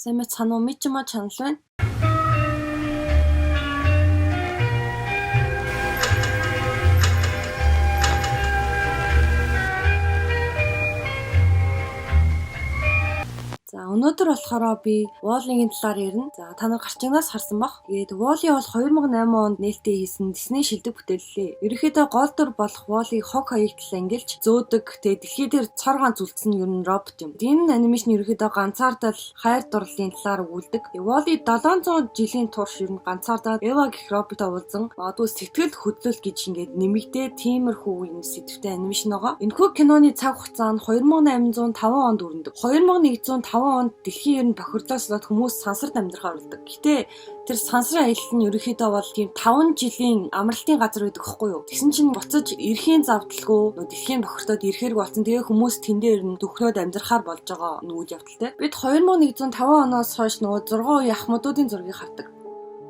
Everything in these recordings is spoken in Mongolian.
Сайн мэцхан уу Мичима чанал байна. За өнөөдөр болохоор би Wall-ийн талаар ярина. За та нар гарчигнаас харсан бах. Тэгээд Wall-ий бол 2008 онд нээлттэй хийсэн Disney шилдэг бүтээллээ. Ерөнхийдөө гол дүр болох Wall-ий хог хаягдл ангилж зөөдөг. Тэгээд дэлхий дээр цор ганц үлдсэн нь ер нь робот юм. Энэ анимашн ерөнхийдөө ганцаардал хайр дурлалын талаар өгүүлдэг. Wall-ий 700 жилийн турш ер нь ганцаардаад Эва гэх роботоо уулзан магадгүй сэтгэл хөдлөл гэж ингээд нэмэгдээ тиймэрхүү юм сэдвтэй анимашн байгаа. Энэхүү киноны цаг хугацаа нь 2805 онд өрнөдөг. 2105 онд дэлхийн ер нь бохирдлоос болоод хүмүүс сансарт амьдрахаар болдог. Гэтэ тэр сансрын аялал нь ерөнхийдөө бол тийм 5 жилийн амралтын газар байдаг хэвгүй юу. Тэгсэн чинь буцаж эрхийн завдалгүй дэлхийн бохирдод ирэхэрэг болсон. Тэгээ хүмүүс тэн дээр нь дөхнөөд амьдрахаар болж байгаа үйл явдалтай. Бид 2105 оноос хойш нөгөө 6 үеийн ахмадуудын зургийг хардаг.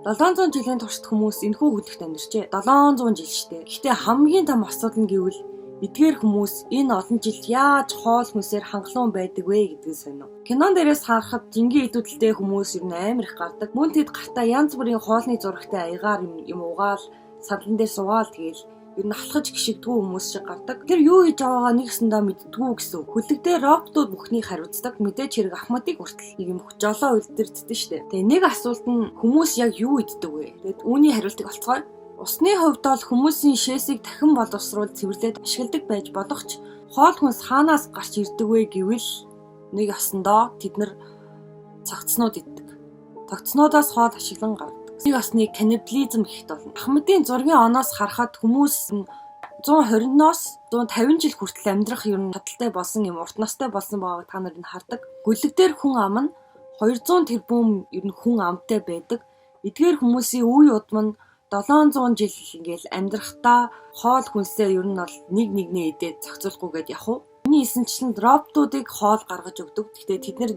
700 жилийн туршид хүмүүс энэхүү хөдөлгөт амьдарчээ. 700 жил штэ. Гэтэ хамгийн том асуудал нь гэвэл эдгээр хүмүүс энэ олон жил яаж хоол хүнсээр хангалуун байдаг вэ гэдгийг сонино. Кинон дээрээс харахад жингийн идүүдэлтэй хүмүүс ер нь амар их гардаг. Мөн тэд гартаа янз бүрийн хоолны зурагтай аягаар юм угаал, садлан дээр суугаал тэгээл ер нь алхаж гიშгдэггүй хүмүүс шиг гардаг. Тэр юу хийж байгаагаа нэг гэсэндээ мэддэггүй гэсэн. Хүлэгдээ роботууд бүхнийг хариуцдаг. Мэдээж хэрэг ахмадыг хүртэл нэг юм жолоо үлдэрддэг штэ. Тэгээ нэг асуулт нь хүмүүс яг юу иддэг вэ? Тэгэд үүний хариултыг олцгоё. Усны хувьд бол хүмүүсийн шээсийг дахин боловсруулж цэвэрлээд ашигладаг байж болох ч хоол хүнс хаанаас гарч ирдэг вэ гэвэл нэг ясандаа тэд нар цогцнууд иддэг. Цогцнуудаас хоол ашиглан гаргадаг. Нэг ясны каннибализм гэхэд болно. Ахмадын зургийн оноос харахад хүмүүс 120-ноос 150 жил хүртэл амьдрах ер нь чадaltaй болсон юм урт настай болсон байгааг та нар нь хардаг. Гөлөг дээр хүн ам нь 200 тэрбум ер нь хүн амтай байдаг. Эдгээр хүмүүсийн үе удам нь 700 жил ингээл амьдрахтаа хоол хүнсээ ер нь бол нэгнээ идээд зохицуулахгүйгээд явах уу. Миний эсэнчлэн роботуудыг хоол гаргаж өгдөг. Гэхдээ тэд нар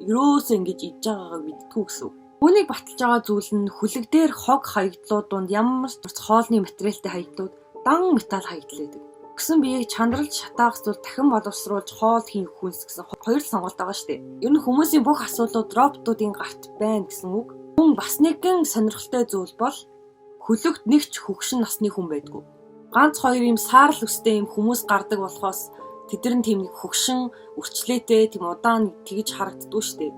ерөөсөө ингэж идж байгаагаа мэдтгүү гэсэн. Үүнийг баталж байгаа зүйл нь хүлэг дээр хог хаягдлууд донд ямар ч хоолны материалтай хаягдлууд дан металл хаягдл байдаг. Гэсэн биеийг чанаралж шатаах зүйл дахин боловсруулж хоол хийх хүнс гэсэн хоёр сонголт байгаа шүү дээ. Ер нь хүмүүсийн бүх асуудлууд роботуудын гарт байна гэсэн үг. Хүн бас нэгэн сонирхолтой зүйл бол хөлөгт нэгч хөгшин насны хүн байдгүй. Ганц хоёр юм саарл өстэй юм хүмүүс гардаг болохоос тэдэр нь тийм нэг хөгшин үрчлээтэй тийм удаан тэгж харагддгүй штеп.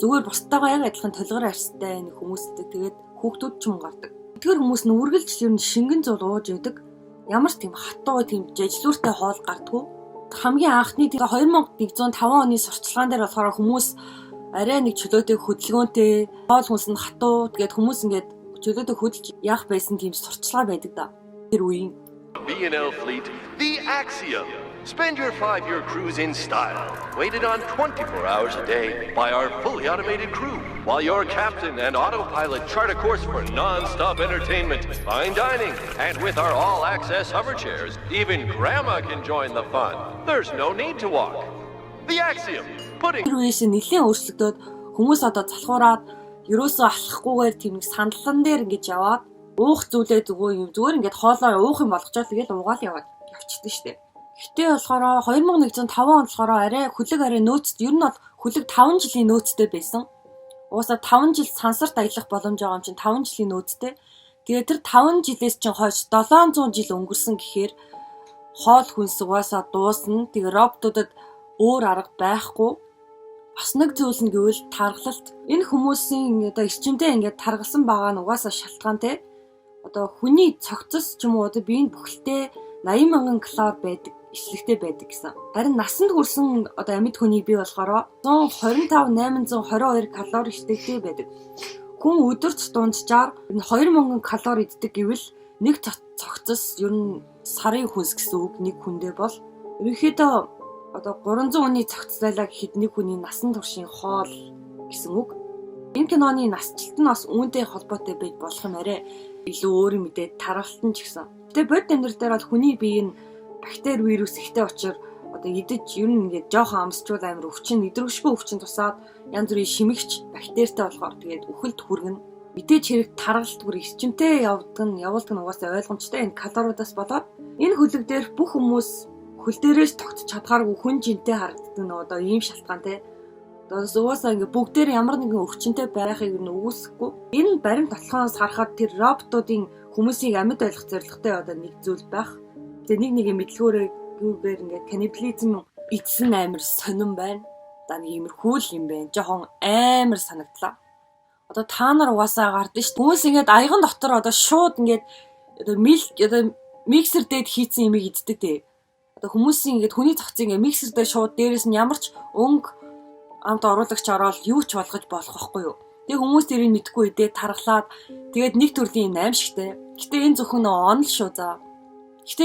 Зүгээр бусдаагаа яг адилхан толгор арьстай нэг хүмүүстэй тэгээд хүүхдүүд ч юм гардаг. Тэдгээр хүмүүс нь үргэлж ер нь шингэн зул ууж байдаг. Ямар ч тийм хатуу тийм жижлүүртэй хоол гардаггүй. Хамгийн анхны 2105 оны сурчлагаан дээр болохоор хүмүүс арай нэг чөлөөтэй хөдөлгөөнтэй хоол хүнс нь хатуу тэгээд хүмүүс ингээд чөлөөтэй хөдөлж яах байсан тийм сурчлага байдаг да. Тэр үеийн B&L Fleet, the Axiom. Spend your 5-year cruise in style. Waited on 24 hours a day by our fully automated crew. While your captain and autopilot chart a course for non-stop entertainment, fine dining, and with our all-access hover chairs, even Grandma can join the fun. There's no need to walk. The Axiom. Putting... Тэр үеэс нэлийн өөрчлөгдөд хүмүүс одоо залхуураад ерөөсөө алхахгүйгээр тийм нэг сандлан дээр ингэж яваад уух зүйлээ зүгээр ингээд хоолоо уух юм болгочоо тэгэл уугаал яваад явчихдаг штеп. Гэтэ болохоор 2105 онд болохоор арай хүлэг арай нөөцтэй ер нь бол хүлэг 5 жилийн нөөцтэй байсан. Уусаа 5 жил сансарт аялах боломж байгаа юм чинь 5 жилийн нөөцтэй. Тэгээ тэр 5 жилээс чинь хойш 700 жил өнгөрсөн гэхээр хоол хүнс угаасаа дуусна. Тэгээ роботуудад өөр арга байхгүй. Бас нэг зүйл нь гэвэл таргалалт. Энэ хүмүүсийн одоо эрчимтэй ингээд таргалсан байгаа нь угаасаа шалтгаантай. Одоо хүний цогцос ч юм уу одоо биеийн бүхэлдээ 80,000 калори байдаг, эслэгтэй байдаг гэсэн. Харин насанд хүрсэн одоо амьд хүний бие болохоор 125,822 калори эслэгтэй байдаг. Хүн өдөрт дунджаар 2,000 калори иддэг гэвэл нэг цогцос ер нь сарын хүнс гэсэн үг нэг хүндээ бол ерөнхийдөө одоо 300 хүний цогцлайлаа гэхэд нэг хүний насан туршийн хоол гэсэн үг. Энэ киноны насжилт нь бас үүнтэй холбоотой байж болох юм арай илүү өөр мэдээ тархалтан ч гэсэн. Тэгээ бодит амьдрал дээр бол хүний бие нь бактери вирус ихтэй учраас одоо идэж ер нь ингээд жоохон амсчул амир өвчин идэвхжгүй өвчин тусаад янз бүрийн шимэгч бактеритай болохоор тэгээд үхэлд хүргэн. Мэдээж хэрэг таргалт бүр эрчимтэй явуулдаг нь угаасаа ойлгомжтой энэ калориудаас болоод энэ хөлөг дээр бүх хүмүүс хөл дээрээс тогтч чадхааргүй хүн жинтэй харагддаг нь одоо ийм шалтгаантай. Одоо уусаа ингээ бүгдээр ямар нэгэн өвчнөд байхыг нь үгүйсэхгүй. Энэ баримт толгоноос харахад тэр роботуудын хүмүүсийг амьд ойлгох зорилготой одоо нэг зүйл байх. Тэгээ нэг мэдлгөөрээр ингээ каннибализм эзэн амар сонирн байна. За нэг иймэрхүү л юм байна. Жохон амар санагдлаа. Одоо та нар угаасаа гардыг ш. Хүмүүс ингээд аяган дотор одоо шууд ингээд одоо миксер дээд хийцэн имийг иддэг те. Одоо хүмүүсийн ингээд хүний цогцыг ингээд миксер дээр шууд дээрээс нь ямар ч өнгө амт оруулагч ороод юу ч болгож болох байхгүй юу. Тэгээ хүмүүс тэрийг мэдгүй идээд тархлаад тэгээд нэг төрлийн аим шигтэй. Гэтэ энэ зөвхөн онл шүү за. Гэтэ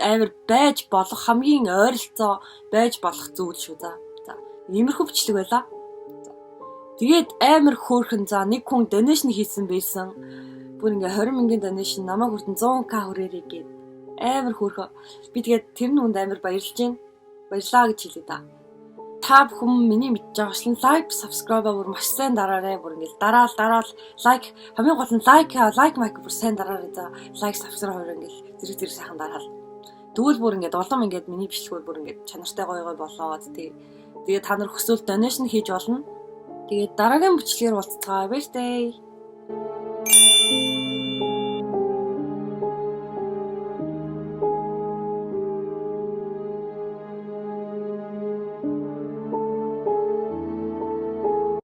амар байж болох хамгийн ойролцоо байж болох зүйл шүү за. За иймэрхүү бичлэг байлаа. Тэгээд амар хөөрхөн за нэг хүн донешн хийсэн байсан. Бүр ингээ 20,000 донешн намайг хүртэн 100k хүрээрээ гээд амар хөөрхөн. Би тэгээд тэр нүнд амар баярлж байна. Баярлаа гэж хэлээ да. Та бүхэн миний мэдж байгаачлан лайк, subscribe бүр маш сайн дараарай. Бүр ингээл дараал лайк хамгийн гол нь лайк майк бүр сайн дараарай за. Лайк, subscribe хоёр ингээл зэрэг сайхан дараал. Тэгвэл бүр ингээд улам ингээд миний бичлэгүүд бүр ингээд чанартай гоё болоод тэгээ та нар хүсвэл донешн хийж болно. Тэгээд дараагийн бичлэгээр уулзцагаа. Баяртай.